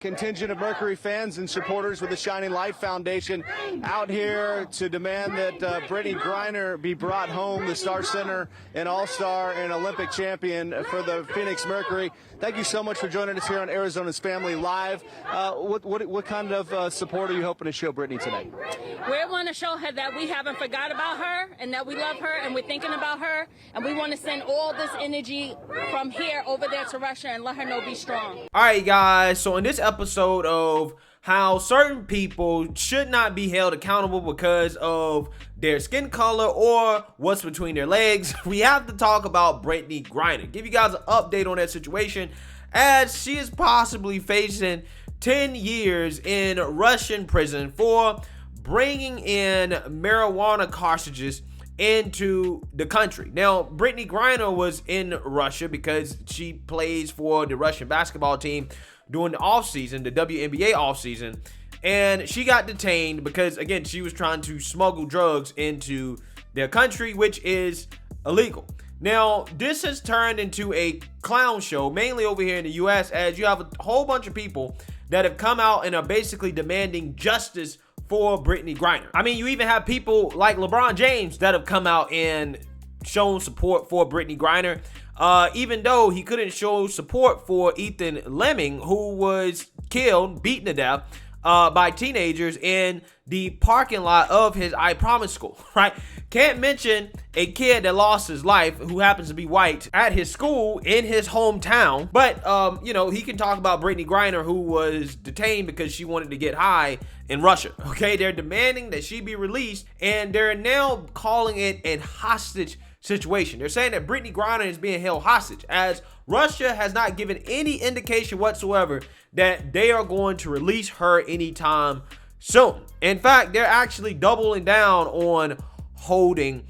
Contingent of Mercury fans and supporters with the Shining Light Foundation out here to demand that Brittney Griner be brought home, the Star Center, an all-star and Olympic champion for the Phoenix Mercury. Thank you so much for joining us here on Arizona's Family Live. What kind of support are you hoping to show Brittney today? We want to show her that we haven't forgot about her and that we love her and we're thinking about her, and we want to send all this energy from here over there to Russia and let her know be strong. All right, guys, so in this episode of how certain people should not be held accountable because of their skin color or what's between their legs, we have to talk about Brittney Griner. Give you guys an update on that situation, as she is possibly facing 10 years in Russian prison for bringing in marijuana cartridges into the country. Now, Brittney Griner was in Russia because she plays for the Russian basketball team during the offseason, the WNBA offseason, and she got detained because, again, she was trying to smuggle drugs into their country, which is illegal. Now, this has turned into a clown show, mainly over here in the U.S., as you have a whole bunch of people that have come out and are basically demanding justice for Brittney Griner. I mean, you even have people like LeBron James that have come out and shown support for Brittney Griner, even though he couldn't show support for Ethan Lemming, who was killed, beaten to death by teenagers in the parking lot of his I Promise school, right? Can't mention a kid that lost his life who happens to be white at his school in his hometown. But, you know, he can talk about Brittney Griner, who was detained because she wanted to get high in Russia, okay? They're demanding that she be released, and they're now calling it a hostage situation. They're saying that Brittney Griner is being held hostage, as Russia has not given any indication whatsoever that they are going to release her anytime soon. In fact, they're actually doubling down on holding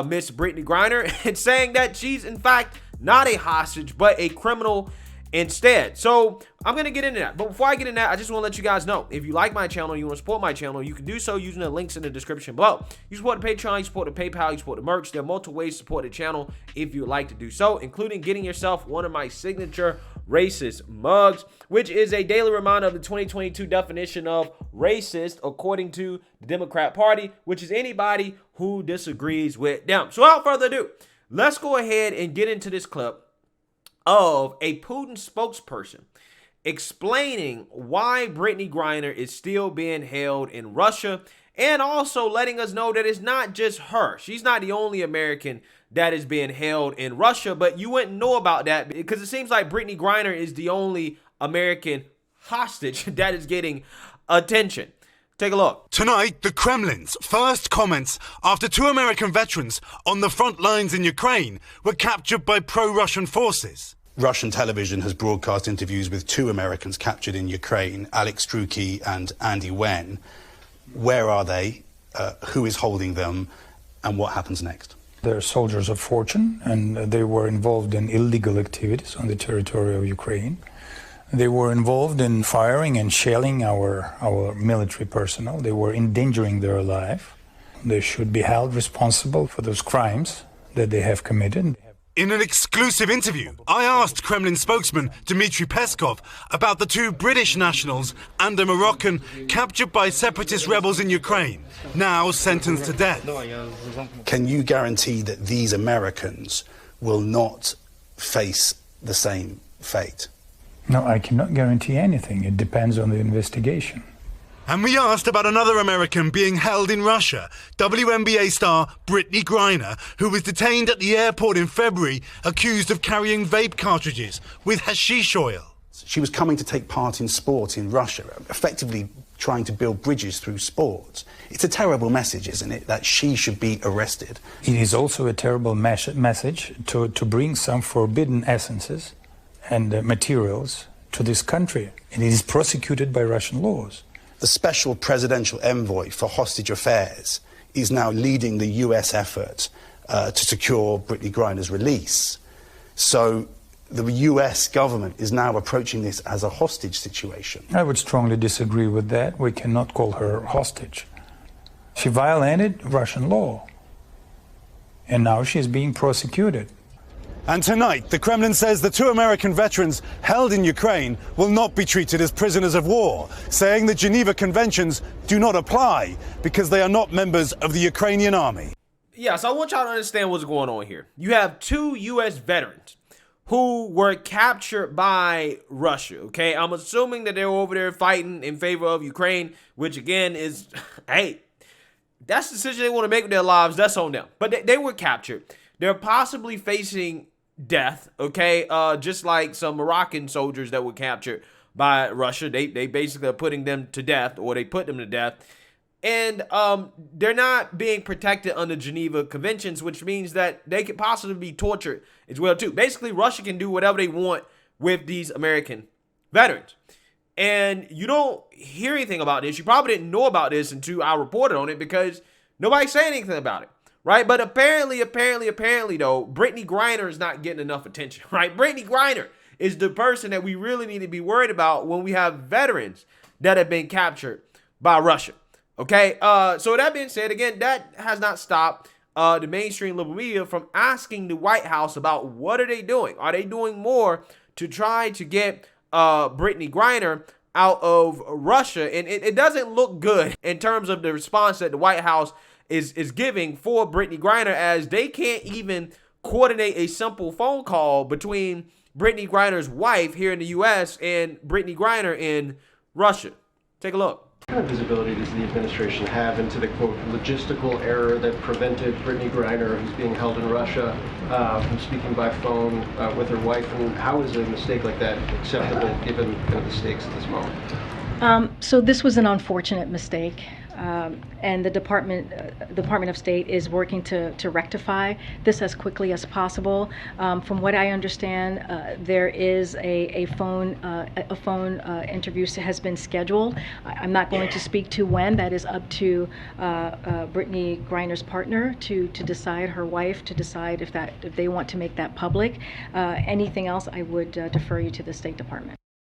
Miss Brittney Griner and saying that she's in fact not a hostage but a criminal instead. So I'm gonna get into that, but before I get into that, I just want to let you guys know, if you like my channel, you want to support my channel, you can do so using the links in the description below. You support the Patreon, you support the PayPal, you support the merch. There are multiple ways to support the channel if you would like to do so, including getting yourself one of my signature racist mugs, which is a daily reminder of the 2022 definition of racist according to the Democrat Party, which is anybody who disagrees with them. So without further ado, let's go ahead and get into this clip of a Putin spokesperson explaining why Brittney Griner is still being held in Russia, and also letting us know that it's not just her. She's not the only American that is being held in Russia, but you wouldn't know about that because it seems like Brittney Griner is the only American hostage that is getting attention. Take a look. Tonight, the Kremlin's first comments after two American veterans on the front lines in Ukraine were captured by pro-Russian forces. Russian television has broadcast interviews with two Americans captured in Ukraine, Alex Struki and Andy Wen. Where are they? Who is holding them? And what happens next? They're soldiers of fortune, and they were involved in illegal activities on the territory of Ukraine. They were involved in firing and shelling our military personnel. They were endangering their life. They should be held responsible for those crimes that they have committed. In an exclusive interview, I asked Kremlin spokesman Dmitry Peskov about the two British nationals and a Moroccan captured by separatist rebels in Ukraine, now sentenced to death. Can you guarantee that these Americans will not face the same fate? No, I cannot guarantee anything. It depends on the investigation. And we asked about another American being held in Russia, WNBA star Brittney Griner, who was detained at the airport in February, accused of carrying vape cartridges with hashish oil. She was coming to take part in sport in Russia, effectively trying to build bridges through sport. It's a terrible message, isn't it, that she should be arrested? It is also a terrible message to bring some forbidden essences and materials to this country. And it is prosecuted by Russian laws. The special presidential envoy for hostage affairs is now leading the US effort to secure Brittney Griner's release. So the US government is now approaching this as a hostage situation. I would strongly disagree with that. We cannot call her hostage. She violated Russian law, and now she's being prosecuted. And tonight, the Kremlin says the 2 American veterans held in Ukraine will not be treated as prisoners of war, saying the Geneva Conventions do not apply because they are not members of the Ukrainian army. Yeah, so I want y'all to understand what's going on here. You have 2 U.S. veterans who were captured by Russia, okay? I'm assuming that they were over there fighting in favor of Ukraine, which again is, hey, that's the decision they want to make with their lives. That's on them. But they were captured. They're possibly facing death, okay? Just like some Moroccan soldiers that were captured by Russia. They basically are putting them to death, or they put them to death. And they're not being protected under Geneva Conventions, which means that they could possibly be tortured as well, too. Basically, Russia can do whatever they want with these American veterans. And you don't hear anything about this. You probably didn't know about this until I reported on it because nobody's saying anything about it, right? But apparently, though, Brittney Griner is not getting enough attention, right? Brittney Griner is the person that we really need to be worried about when we have veterans that have been captured by Russia. Okay, so that being said, again, that has not stopped the mainstream liberal media from asking the White House about what are they doing? Are they doing more to try to get Brittney Griner out of Russia? And it doesn't look good in terms of the response that the White House is giving for Brittney Griner, as they can't even coordinate a simple phone call between Brittney Griner's wife here in the U.S. and Brittney Griner in Russia. Take a look. What kind of visibility does the administration have into the, quote, logistical error that prevented Brittney Griner, who's being held in Russia, from speaking by phone with her wife? And how is a mistake like that acceptable given kind of the stakes at this moment? So this was an unfortunate mistake. And the Department of State is working to rectify this as quickly as possible. From what I understand, there is a phone interview has been scheduled. I'm not going to speak to when. That is up to Brittney Griner's partner to decide, her wife, to decide if they want to make that public. Anything else, I would defer you to the State Department.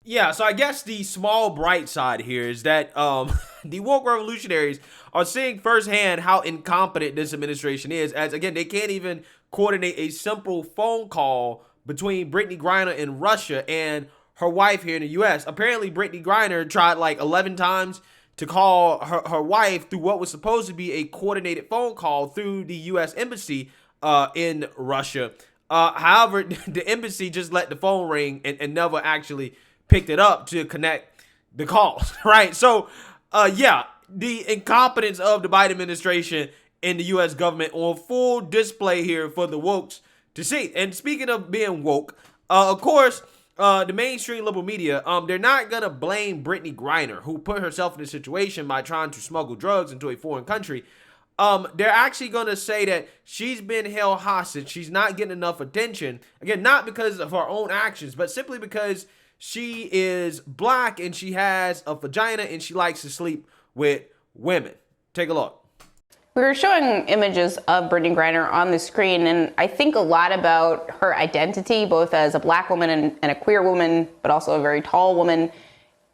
Yeah, so I guess the small bright side here is that the woke revolutionaries are seeing firsthand how incompetent this administration is, as, again, they can't even coordinate a simple phone call between Brittney Griner in Russia and her wife here in the U.S. Apparently, Brittney Griner tried like 11 times to call her wife through what was supposed to be a coordinated phone call through the U.S. Embassy in Russia. However, the embassy just let the phone ring and never actually picked it up to connect the calls, right? So, yeah, the incompetence of the Biden administration and the U.S. government on full display here for the wokes to see. And speaking of being woke, of course, the mainstream liberal media, they're not going to blame Brittney Griner, who put herself in this situation by trying to smuggle drugs into a foreign country. They're actually going to say that she's been held hostage. She's not getting enough attention. Again, not because of her own actions, but simply because she is black and she has a vagina and she likes to sleep with women. Take a look. We were showing images of Brittney Griner on the screen, and I think a lot about her identity, both as a black woman and a queer woman, but also a very tall woman.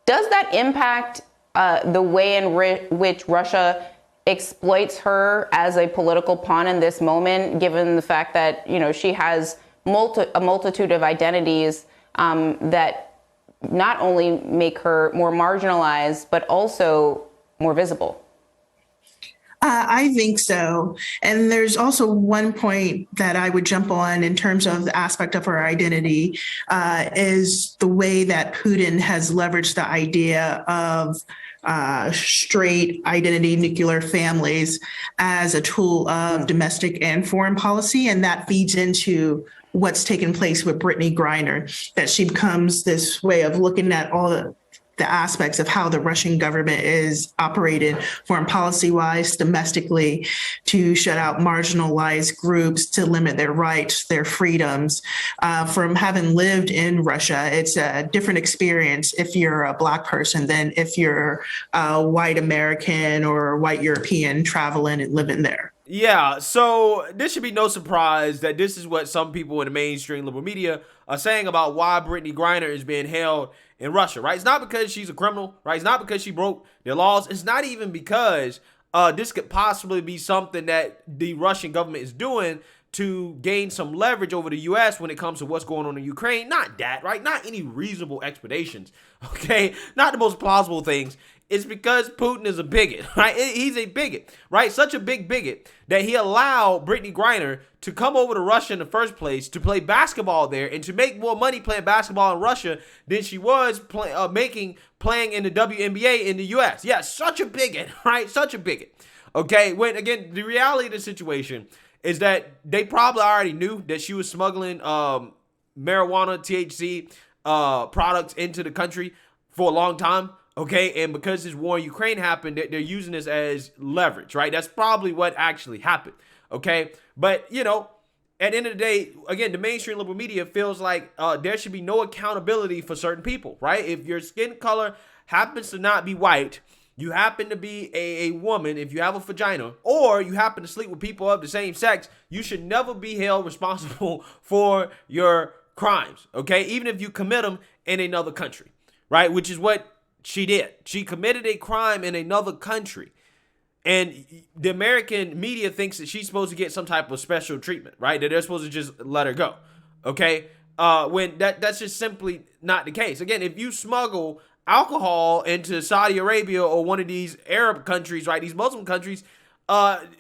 Does that impact the way in which Russia exploits her as a political pawn in this moment, given the fact that, you know, she has a multitude of identities that not only make her more marginalized, but also more visible? I think so. And there's also one point that I would jump on in terms of the aspect of her identity is the way that Putin has leveraged the idea of straight identity nuclear families as a tool of domestic and foreign policy. And that feeds into what's taken place with Brittney Griner, that she becomes this way of looking at all the aspects of how the Russian government is operated foreign policy-wise, domestically, to shut out marginalized groups, to limit their rights, their freedoms. From having lived in Russia, it's a different experience if you're a Black person than if you're a white American or white European traveling and living there. Yeah, so this should be no surprise that this is what some people in the mainstream liberal media are saying about why Brittney Griner is being held in Russia, right? It's not because she's a criminal, right? It's not because she broke their laws. It's not even because this could possibly be something that the Russian government is doing to gain some leverage over the U.S. when it comes to what's going on in Ukraine. Not that, right? Not any reasonable explanations, okay? Not the most plausible things. It's because Putin is a bigot, right? He's a bigot, right? Such a big bigot that he allowed Brittney Griner to come over to Russia in the first place to play basketball there and to make more money playing basketball in Russia than she was playing in the WNBA in the U.S. Yeah, such a bigot, right? Such a bigot. Okay, when again, the reality of the situation is that they probably already knew that she was smuggling marijuana, THC products into the country for a long time. Okay, and because this war in Ukraine happened, they're using this as leverage, right? That's probably what actually happened. Okay, but you know, at the end of the day, again, the mainstream liberal media feels like there should be no accountability for certain people, right? If your skin color happens to not be white, you happen to be a woman, if you have a vagina, or you happen to sleep with people of the same sex, you should never be held responsible for your crimes, okay? Even if you commit them in another country, right? Which is what she did. She committed a crime in another country. And the American media thinks that she's supposed to get some type of special treatment, right? That they're supposed to just let her go, okay? When that's just simply not the case. Again, if you smuggle alcohol into Saudi Arabia or one of these Arab countries, right, these Muslim countries,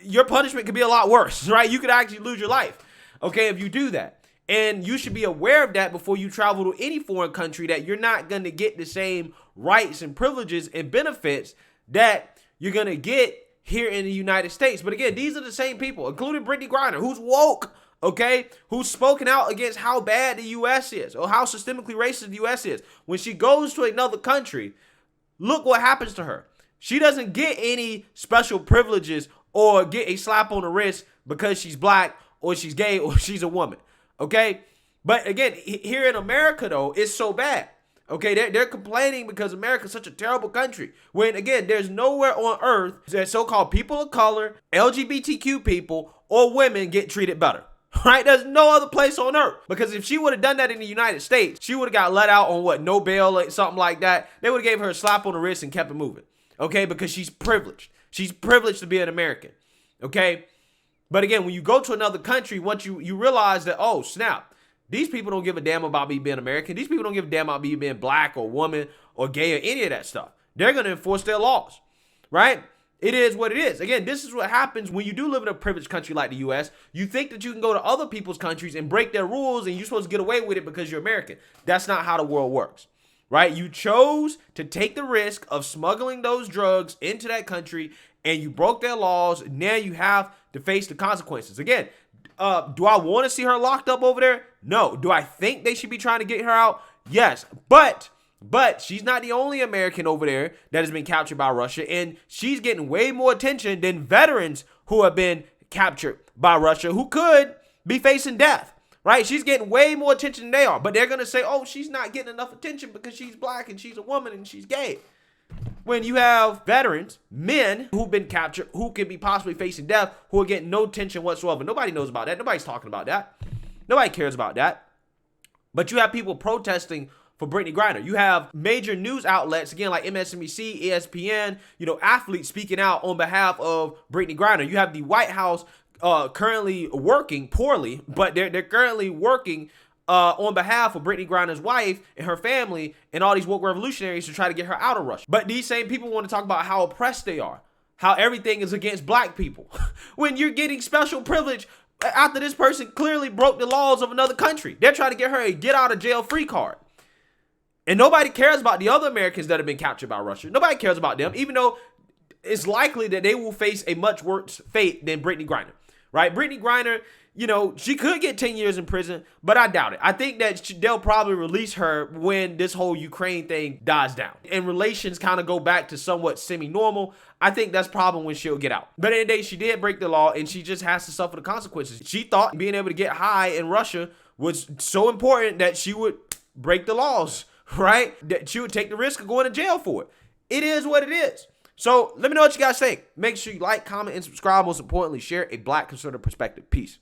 your punishment could be a lot worse, right? You could actually lose your life, okay, if you do that. And you should be aware of that before you travel to any foreign country, that you're not going to get the same rights and privileges and benefits that you're going to get here in the United States. But again, these are the same people, including Brittney Griner, who's woke, okay, who's spoken out against how bad the U.S. is or how systemically racist the U.S. is. When she goes to another country, look what happens to her. She doesn't get any special privileges or get a slap on the wrist because she's black or she's gay or she's a woman, okay? But again, here in America, though, it's so bad. Okay, they're complaining because America's such a terrible country. When, again, there's nowhere on earth that so-called people of color, LGBTQ people, or women get treated better. Right? There's no other place on earth. Because if she would have done that in the United States, she would have got let out on what, no bail or something like that. They would have gave her a slap on the wrist and kept it moving. Okay? Because she's privileged. She's privileged to be an American. Okay? But again, when you go to another country, once you realize that, oh, snap, these people don't give a damn about me being American. These people don't give a damn about me being black or woman or gay or any of that stuff. They're going to enforce their laws, right? It is what it is. Again, this is what happens when you do live in a privileged country like the U.S. You think that you can go to other people's countries and break their rules and you're supposed to get away with it because you're American. That's not how the world works, right? You chose to take the risk of smuggling those drugs into that country and you broke their laws. Now you have to face the consequences. Again, do I want to see her locked up over there? No. Do I think they should be trying to get her out? Yes. But she's not the only American over there that has been captured by Russia, and she's getting way more attention than veterans who have been captured by Russia who could be facing death, right? She's getting way more attention than they are, but they're going to say, oh, she's not getting enough attention because she's black and she's a woman and she's gay. When you have veterans, men who've been captured, who could be possibly facing death, who are getting no attention whatsoever. Nobody knows about that. Nobody's talking about that. Nobody cares about that. But you have people protesting for Brittney Griner. You have major news outlets, again, like MSNBC, ESPN, athletes speaking out on behalf of Brittney Griner. You have the White House currently working poorly, but they're currently working on behalf of Brittney Griner's wife and her family and all these woke revolutionaries to try to get her out of Russia. But these same people want to talk about how oppressed they are, how everything is against black people. When you're getting special privilege after this person clearly broke the laws of another country. They're trying to get her a get out of jail free card. And nobody cares about the other Americans that have been captured by Russia. Nobody cares about them, even though it's likely that they will face a much worse fate than Brittney Griner, right? Brittney Griner, she could get 10 years in prison, but I doubt it. I think that they'll probably release her when this whole Ukraine thing dies down and relations kind of go back to somewhat semi-normal. I think that's probably when she'll get out. But in the day, she did break the law and she just has to suffer the consequences. She thought being able to get high in Russia was so important that she would break the laws, right? That she would take the risk of going to jail for it. It is what it is. So let me know what you guys think. Make sure you like, comment, and subscribe. Most importantly, share a Black conservative perspective. Peace.